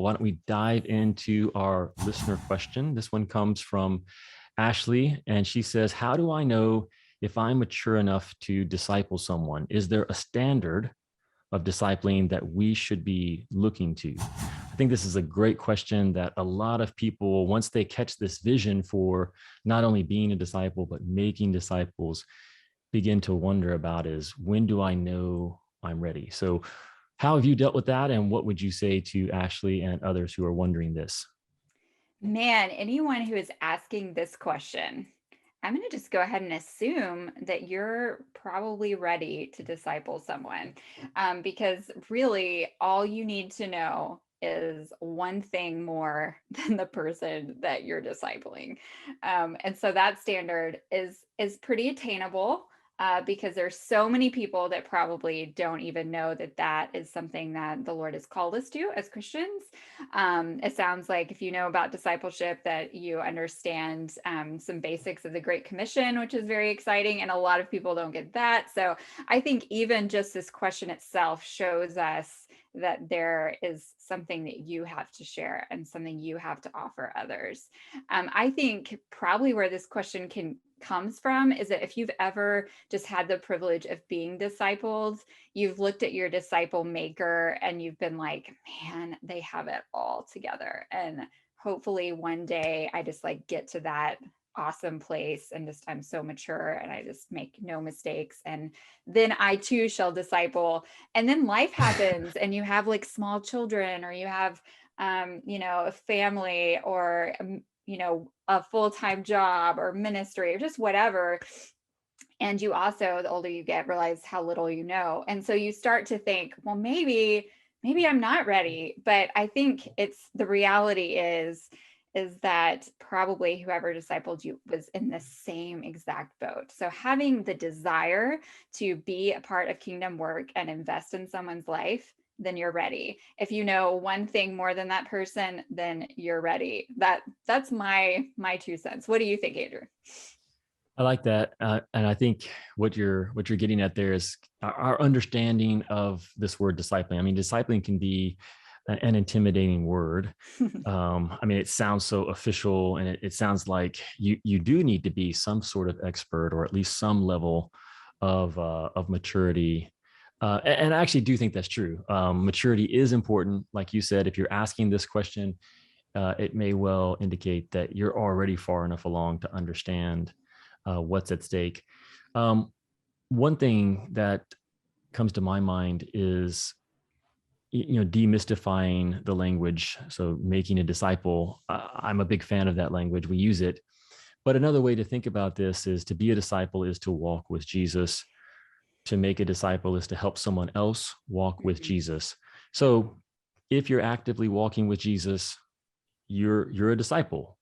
why don't we dive into our listener question? This one comes from Ashley, and she says, how do I know if I'm mature enough to disciple someone? Is there a standard of discipling that we should be looking to? I think this is a great question that a lot of people, once they catch this vision for not only being a disciple, but making disciples, begin to wonder about is, when do I know I'm ready? So how have you dealt with that? And what would you say to Ashley and others who are wondering this? Man, anyone who is asking this question, I'm going to just go ahead and assume that you're probably ready to disciple someone, because really all you need to know is one thing more than the person that you're discipling. And so that standard is pretty attainable, because there's so many people that probably don't even know that that is something that the Lord has called us to as Christians. It sounds like if you know about discipleship, that you understand some basics of the Great Commission, which is very exciting. And a lot of people don't get that. So I think even just this question itself shows us that there is something that you have to share and something you have to offer others. I think probably where this question comes from is that if you've ever just had the privilege of being discipled, you've looked at your disciple maker and you've been like, man, they have it all together. And hopefully one day I just like get to that awesome place and just I'm so mature and I just make no mistakes, and then I too shall disciple. And then life happens and you have like small children, or you have a family, or a full-time job or ministry or just whatever. And you also, the older you get, realize how little you know. And so you start to think, well, maybe I'm not ready. But I think it's the reality is that probably whoever discipled you was in the same exact boat. So having the desire to be a part of kingdom work and invest in someone's life, then you're ready. If you know one thing more than that person, then you're ready. That's my 2 cents. What do you think, Andrew? I like that, and I think what you're getting at there is our understanding of this word discipling. I mean, discipling can be an intimidating word. I mean, it sounds so official, and it sounds like you do need to be some sort of expert, or at least some level of maturity. And I actually do think that's true. Maturity is important, like you said. If you're asking this question, it may well indicate that you're already far enough along to understand what's at stake. One thing that comes to my mind is, demystifying the language. So making a disciple, I'm a big fan of that language. We use it. But another way to think about this is, to be a disciple is to walk with Jesus. To make a disciple is to help someone else walk with Jesus. So if you're actively walking with Jesus, you're a disciple.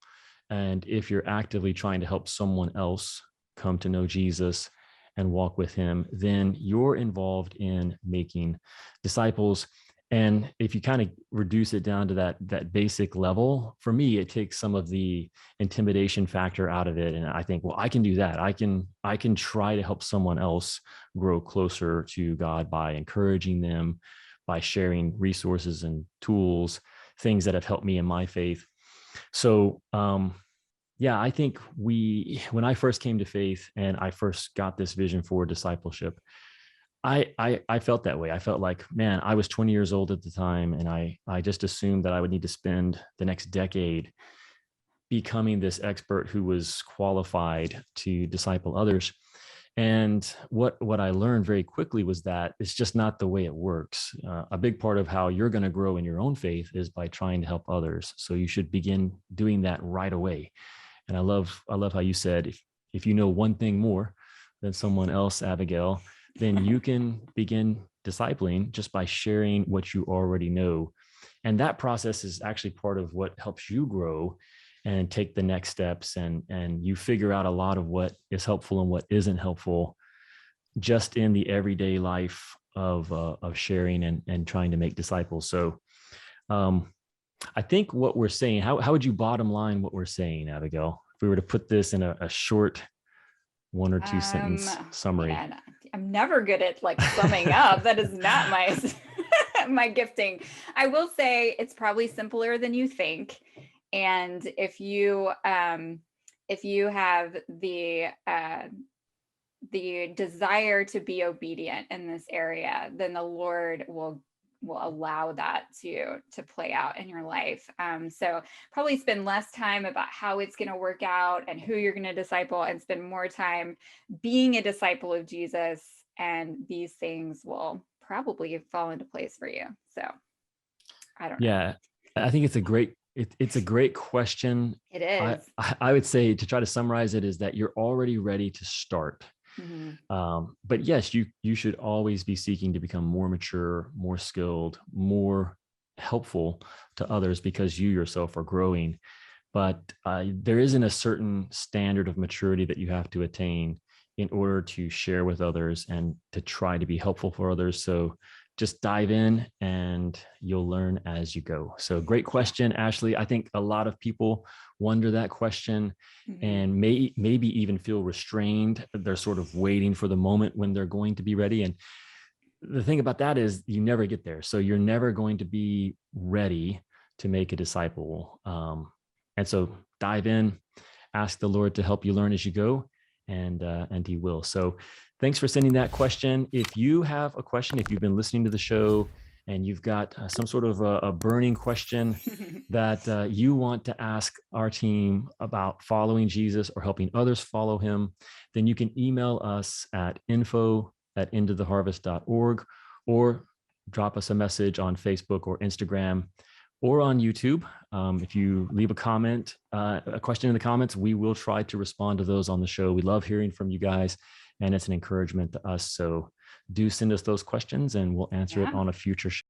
And if you're actively trying to help someone else come to know Jesus and walk with him, then you're involved in making disciples. And if you kind of reduce it down to that basic level, for me, it takes some of the intimidation factor out of it. And I think, well, I can do that. I can try to help someone else grow closer to God by encouraging them, by sharing resources and tools, things that have helped me in my faith. So, yeah, I think when I first came to faith and I first got this vision for discipleship, I felt that way. I felt like, man, I was 20 years old at the time, and I just assumed that I would need to spend the next decade becoming this expert who was qualified to disciple others. And what I learned very quickly was that it's just not the way it works. A big part of how you're going to grow in your own faith is by trying to help others. So you should begin doing that right away. And I love how you said, if you know one thing more than someone else, Abigail, then you can begin discipling just by sharing what you already know. And that process is actually part of what helps you grow and take the next steps. And you figure out a lot of what is helpful and what isn't helpful just in the everyday life of sharing and trying to make disciples. So I think what we're saying, how would you bottom line what we're saying, Abigail, if we were to put this in a short 1 or 2 sentence summary? Man, I'm never good at like summing up. That is not my my gifting. I will say it's probably simpler than you think. And if you have the desire to be obedient in this area, then the Lord will allow that to play out in your life. So probably spend less time about how it's going to work out and who you're going to disciple, and spend more time being a disciple of Jesus, and these things will probably fall into place for you. So I don't know. Yeah, I think it's a great question. It is. I would say, to try to summarize it, is that you're already ready to start. But yes, you should always be seeking to become more mature, more skilled, more helpful to others, because you yourself are growing. But there isn't a certain standard of maturity that you have to attain in order to share with others and to try to be helpful for others. So just dive in and you'll learn as you go. So great question, Ashley. I think a lot of people wonder that question and maybe even feel restrained. They're sort of waiting for the moment when they're going to be ready. And the thing about that is you never get there. So you're never going to be ready to make a disciple. And so dive in, ask the Lord to help you learn as you go, and he will. So thanks for sending that question. If you have a question, if you've been listening to the show and you've got some sort of a burning question that you want to ask our team about following Jesus or helping others follow him, then you can email us at info@endoftheharvest.org, or drop us a message on Facebook or Instagram or on YouTube. If you leave a comment, a question in the comments, we will try to respond to those on the show. We love hearing from you guys, and it's an encouragement to us. So do send us those questions and we'll answer it on a future show.